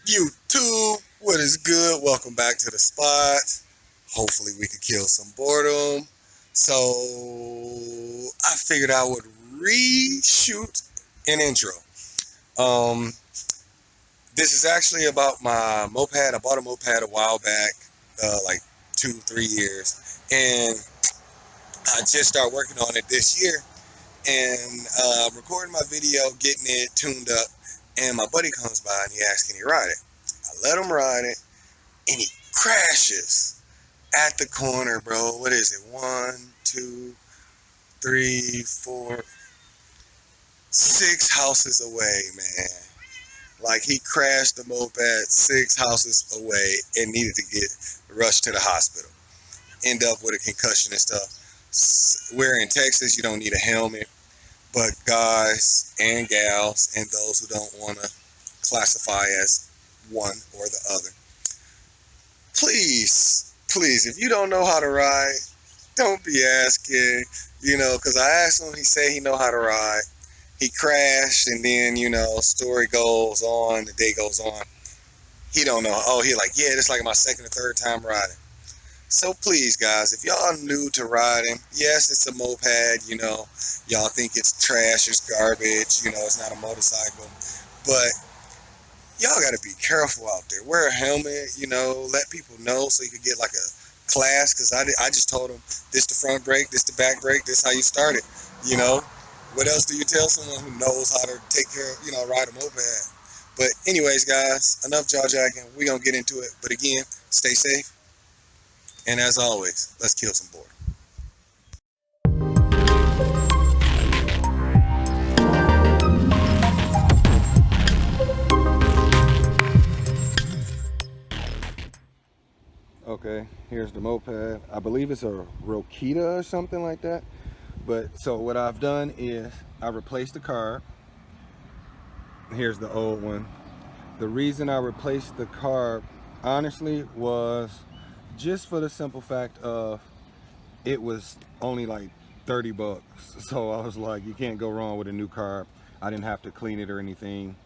YouTube, what is good? Welcome back to the spot. Hopefully we could kill some boredom. So I figured I would reshoot an intro. Um, this is actually about my moped. I bought a moped a while back, like 2-3 years, and I just started working on it this year. And recording my video, getting it tuned up, and my buddy comes by and he asks, "Can he ride it?" I let him ride it, and he crashes at the corner, bro. What is it? 1, 2, 3, 4, 6 houses away, man. Like, he crashed the moped 6 houses away and needed to get rushed to the hospital. End up with a concussion and stuff. We're in Texas. You don't need a helmet. But guys and gals and those who don't want to classify as one or the other, please, if you don't know how to ride, don't be asking, because I asked him, he said he know how to ride. He crashed, and then, story goes on, the day goes on. He don't know. Oh, he like, yeah, this like my second or third time riding. So please, guys, if y'all new to riding, yes, it's a moped, y'all think it's trash, it's garbage, it's not a motorcycle, but y'all got to be careful out there. Wear a helmet, let people know so you can get like a class, because I just told them, this the front brake, this the back brake, this how you start it, What else do you tell someone who knows how to take care of, ride a moped? But anyways, guys, enough jaw jacking. We're going to get into it. But again, stay safe. And as always, let's kill some boredom. Okay, here's the moped. I believe it's a Roketa or something like that. But so what I've done is I replaced the carb. Here's the old one. The reason I replaced the carb, honestly, was just for the simple fact of it was only like 30 bucks. So I was like, you can't go wrong with a new carb. I didn't have to clean it or anything.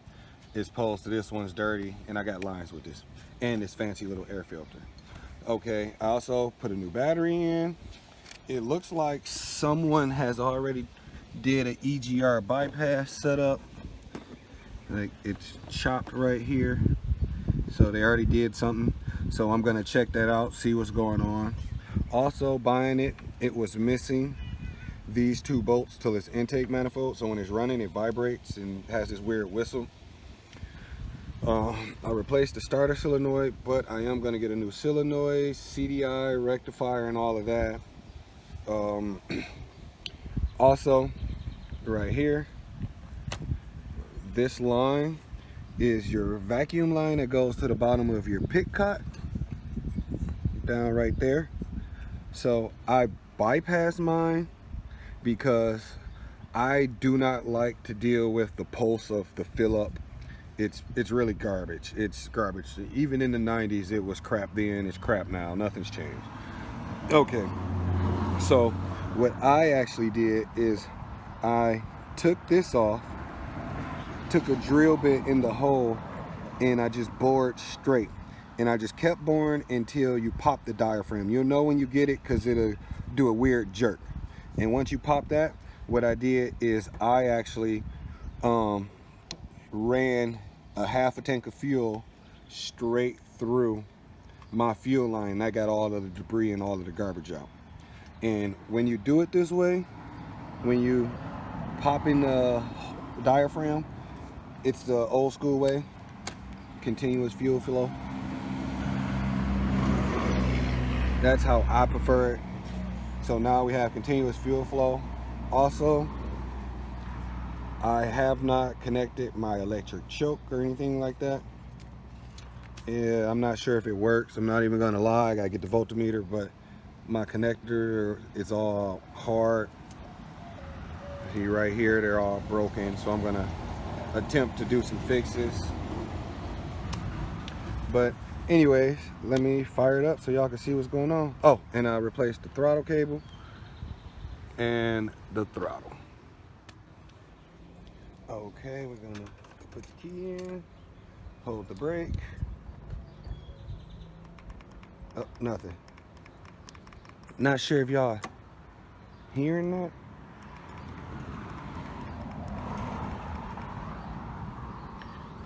As opposed to this one's dirty, and I got lines with this. And this fancy little air filter. Okay, I also put a new battery in. It looks like someone has already did an EGR bypass setup. Like, it's chopped right here. So they already did something. So I'm gonna check that out, see what's going on. Also, buying it, it was missing these 2 bolts to its intake manifold. So when it's running, it vibrates and has this weird whistle. I replaced the starter solenoid, but I am going to get a new solenoid, CDI, rectifier, and all of that. Also, right here, this line is your vacuum line that goes to the bottom of your pit cot, down right there. So I bypassed mine because I do not like to deal with the pulse of the fill up. It's really garbage. It's garbage. Even in the 90s, it was crap then. It's crap now. Nothing's changed. Okay. So what I actually did is I took this off, took a drill bit in the hole, and I just bored straight. And I just kept boring until you pop the diaphragm. You'll know when you get it because it'll do a weird jerk. And once you pop that, what I did is I actually ran a half a tank of fuel straight through my fuel line. I got all of the debris and all of the garbage out. And when you do it this way, when you pop in the diaphragm, it's the old school way, continuous fuel flow. That's how I prefer it. So now we have continuous fuel flow. Also, I have not connected my electric choke or anything like that. Yeah, I'm not sure if it works. I'm not even gonna lie. I gotta get the voltmeter, but my connector is all hard. See right here, they're all broken. So I'm gonna attempt to do some fixes. But anyways, let me fire it up so y'all can see what's going on. Oh, and I replaced the throttle cable and the throttle. Okay, we're gonna put the key in. Hold the brake. Oh, nothing. Not sure if y'all hearing that.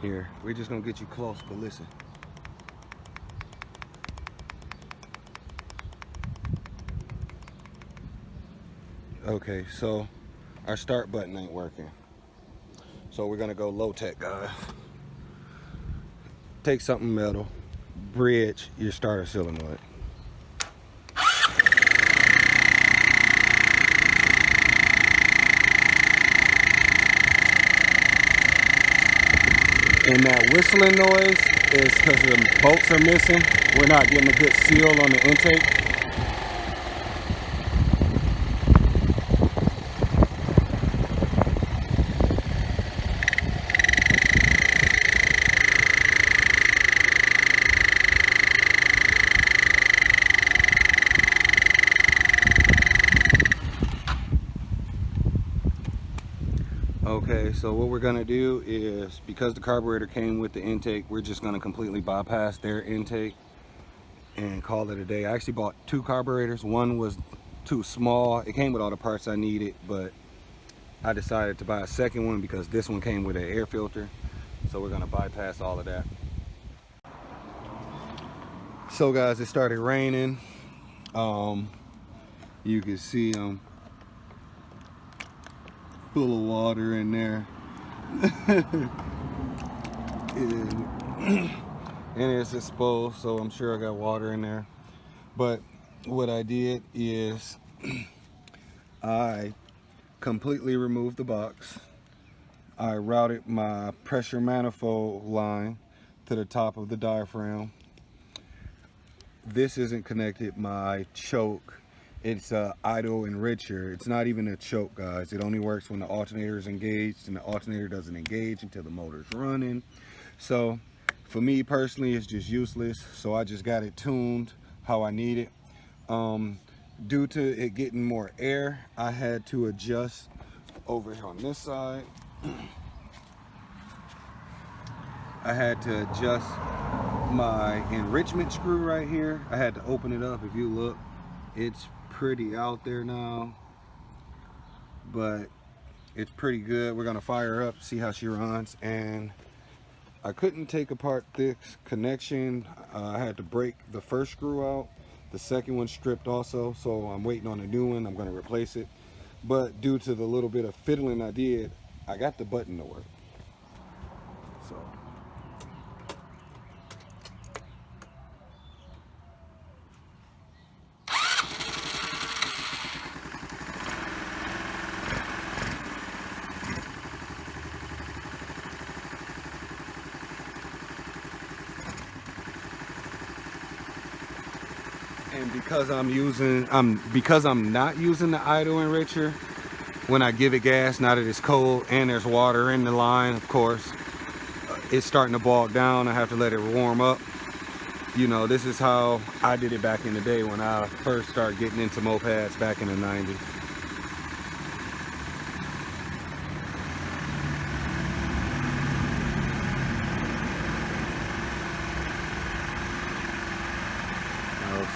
Here, we're just gonna get you close, but listen. Okay, so our start button ain't working. So we're gonna go low tech, guys. Take something metal, bridge your starter solenoid. And that whistling noise is because the bolts are missing. We're not getting a good seal on the intake. Okay, so what we're gonna do is, because the carburetor came with the intake, we're just gonna completely bypass their intake and call it a day. I actually bought 2 carburetors. One was too small. It came with all the parts I needed, but I decided to buy a second one because this one came with an air filter. So we're gonna bypass all of that. So guys, it started raining. You can see full of water in there. And it's exposed, so I'm sure I got water in there. But what I did is I completely removed the box. I routed my pressure manifold line to the top of the diaphragm. This isn't connected, my choke. It's a idle enricher. It's not even a choke, guys. It only works when the alternator is engaged, and the alternator doesn't engage until the motor's running. So for me personally, it's just useless. So I just got it tuned how I need it. Due to it getting more air, I had to adjust over here on this side. I had to adjust my enrichment screw right here. I had to open it up. If you look, it's pretty out there now, but it's pretty good. We're gonna fire her up, see how she runs. And I couldn't take apart this connection. I had to break the first screw out. The second one stripped also, so I'm waiting on a new one. I'm gonna replace it. But due to the little bit of fiddling I did, I got the button to work. So and because I'm not using the idle enricher, when I give it gas, now that it's cold and there's water in the line, of course, it's starting to bog down. I have to let it warm up. You know, this is how I did it back in the day when I first started getting into mopeds back in the 90s.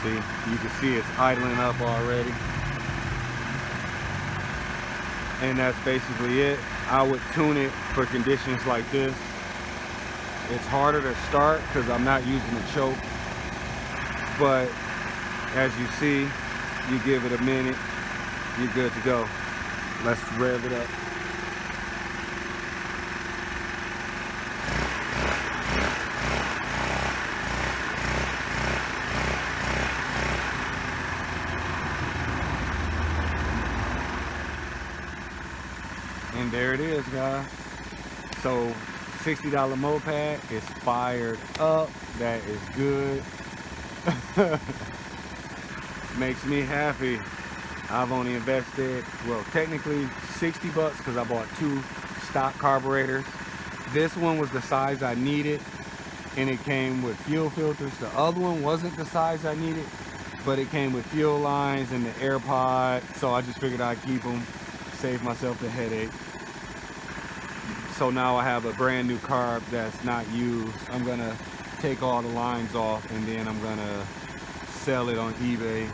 See, you can see it's idling up already. And that's basically it. I would tune it for conditions like this. It's harder to start because I'm not using the choke. But as you see, you give it a minute, you're good to go. Let's rev it up. And there it is, guys. So $60 moped is fired up. That is good. Makes me happy. I've only invested, well, technically 60 bucks because I bought 2 stock carburetors. This one was the size I needed, and it came with fuel filters. The other one wasn't the size I needed, but it came with fuel lines and the air pod, so I just figured I'd keep them, save myself the headache. So now I have a brand new carb that's not used. I'm gonna take all the lines off and then I'm gonna sell it on eBay.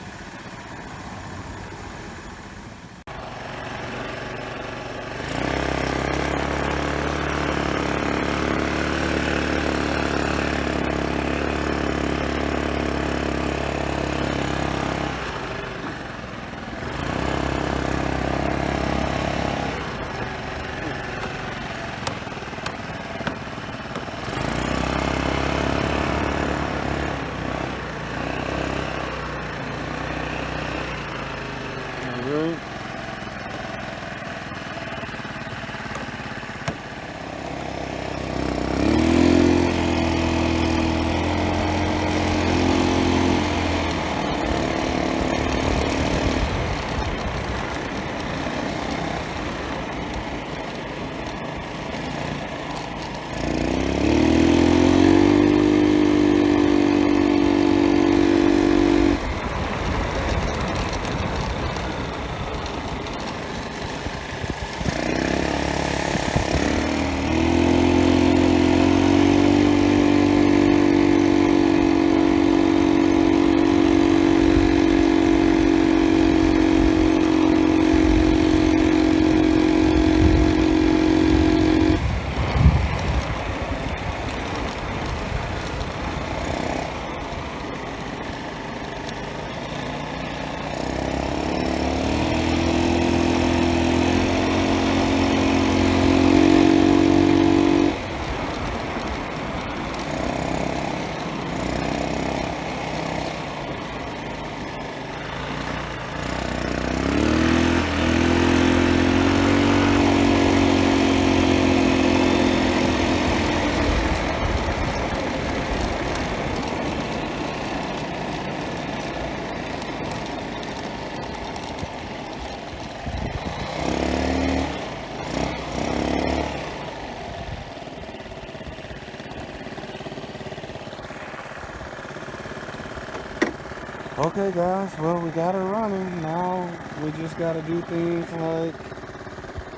Okay guys, well we got it running. Now we just gotta do things like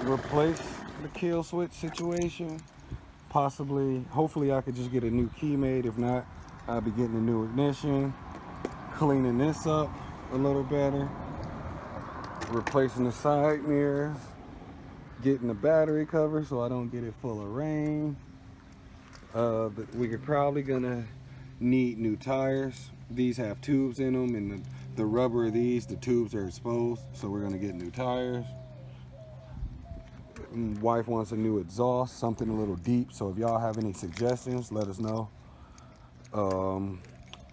replace the kill switch situation. Possibly, hopefully I could just get a new key made. If not, I'll be getting a new ignition, cleaning this up a little better, replacing the side mirrors, getting the battery cover so I don't get it full of rain. We're probably gonna need new tires. These have tubes in them, and the rubber of these, the tubes are exposed, so we're gonna get new tires. Wife wants a new exhaust, something a little deep, so if y'all have any suggestions, let us know. I'm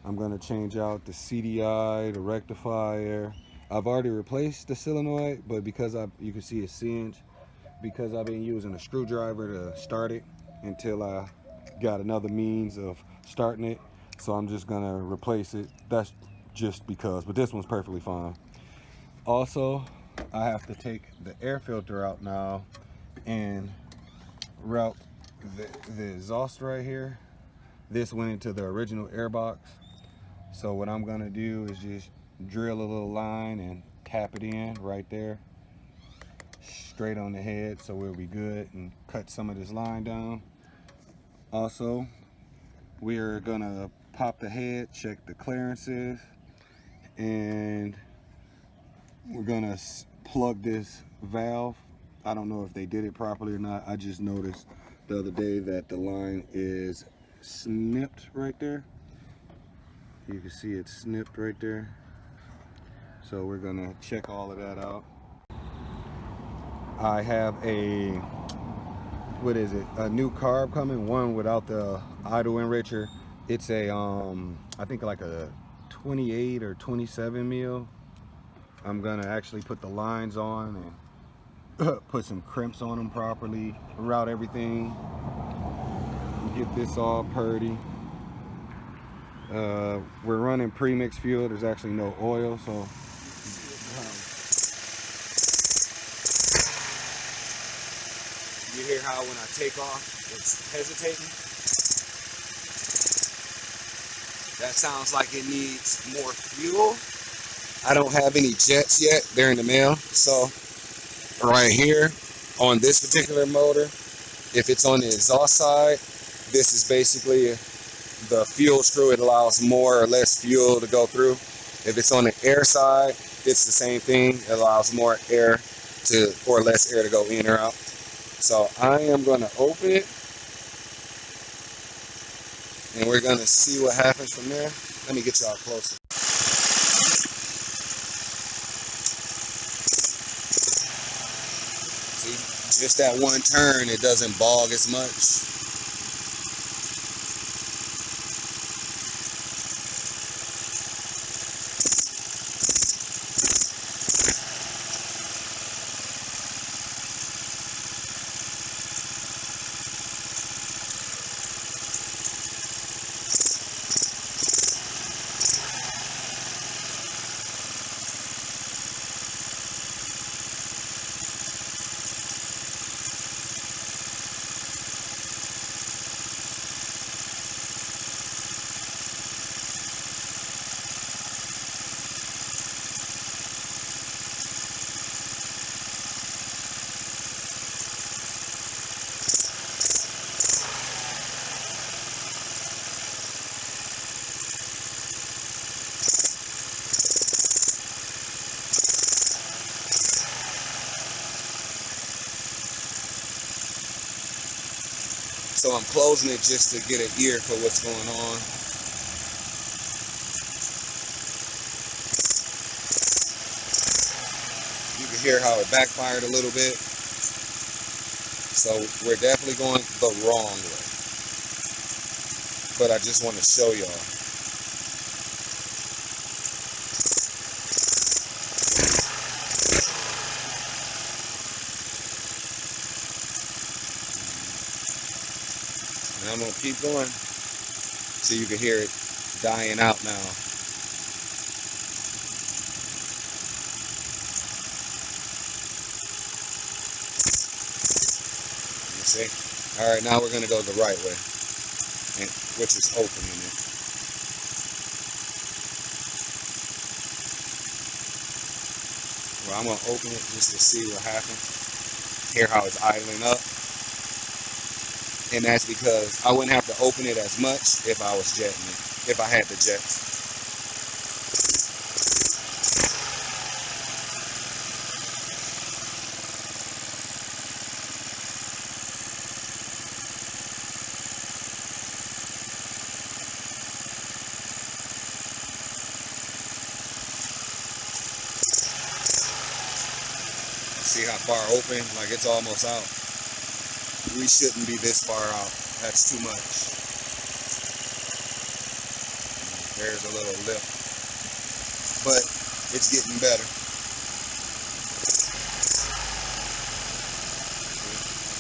gonna change out the CDI, the rectifier. I've already replaced the solenoid, but because you can see it's singed, because I've been using a screwdriver to start it until I got another means of starting it. So I'm just gonna replace it. That's just because, but this one's perfectly fine. Also, I have to take the air filter out now and route the exhaust right here. This went into the original air box. So what I'm gonna do is just drill a little line and tap it in right there, straight on the head, so we'll be good, and cut some of this line down. Also, we're gonna pop the head, check the clearances, and we're gonna plug this valve. I don't know if they did it properly or not. I just noticed the other day that the line is snipped right there. You can see it's snipped right there. So we're gonna check all of that out. I have a, what is it? A new carb coming, one without the idle enricher. It's a, I think like a 28 or 27 mil. I'm gonna actually put the lines on and put some crimps on them properly, route everything, get this all purdy. We're running pre-mixed fuel. There's actually no oil, so you hear how when I take off it's hesitating? That sounds like it needs more fuel. I don't have any jets yet. They're in the mail. So right here on this particular motor, If it's on the exhaust side, this is basically the fuel screw. It allows more or less fuel to go through. If it's on the air side, it's the same thing. It allows more air to, or less air to go in or out. So I am going to open it, and we're going to see what happens from there. Let me get y'all closer. See, just that one turn, it doesn't bog as much. So I'm closing it just to get an ear for what's going on. You can hear how it backfired a little bit. So we're definitely going the wrong way. But I just want to show y'all. And I'm going to keep going so you can hear it dying out now. You see? All right, now we're going to go the right way, which is opening it. Well, I'm going to open it just to see what happens. Hear how it's idling up. And that's because I wouldn't have to open it as much if I was jetting it, if I had the jets. See how far open? Like it's almost out. We shouldn't be this far out. That's too much. There's a little lip. But it's getting better.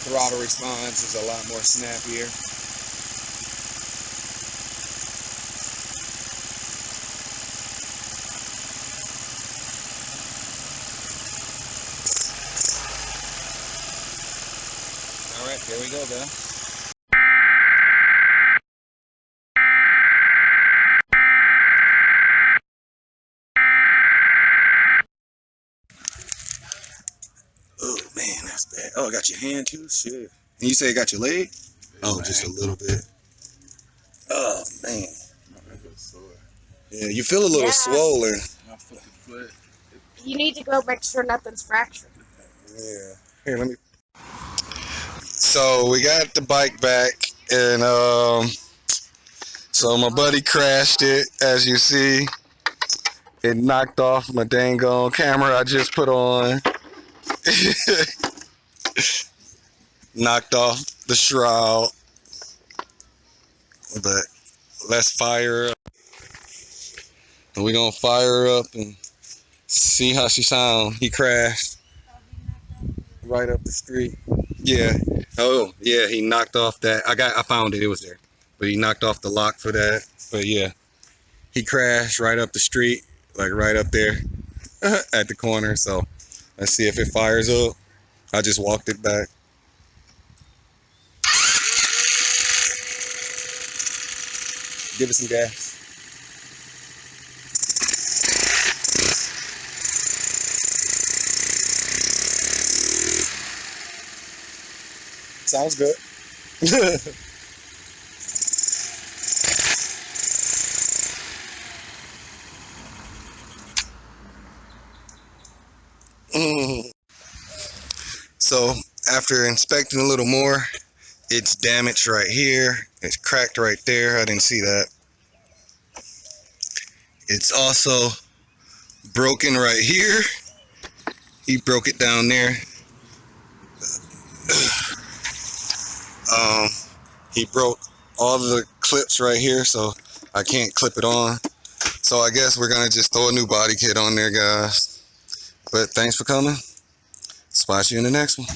Throttle response is a lot more snappier. All right, here we go, guys. Oh man, that's bad. Oh, I got your hand too? Shit. And you say it got your leg? Oh, just a little bit. Oh man. Yeah, you feel a little swollen. My fucking foot. You need to go make sure nothing's fractured. Yeah. Here, let me. So we got the bike back, and so my buddy crashed it, as you see. It knocked off my dang on camera I just put on. Knocked off the shroud. But let's fire up. And we're gonna fire her up and see how she sound. He crashed right up the street. Yeah. Oh, yeah, he knocked off that. I found it. It was there. But he knocked off the lock for that. But yeah. He crashed right up the street, like right up there at the corner. So let's see if it fires up. I just walked it back. Give it some gas. Sounds good. So after inspecting a little more, it's damaged right here. It's cracked right there. I didn't see that. It's also broken right here. He broke it down there. He broke all the clips right here, so I can't clip it on. So I guess we're gonna just throw a new body kit on there, guys. But thanks for coming. Spot you in the next one.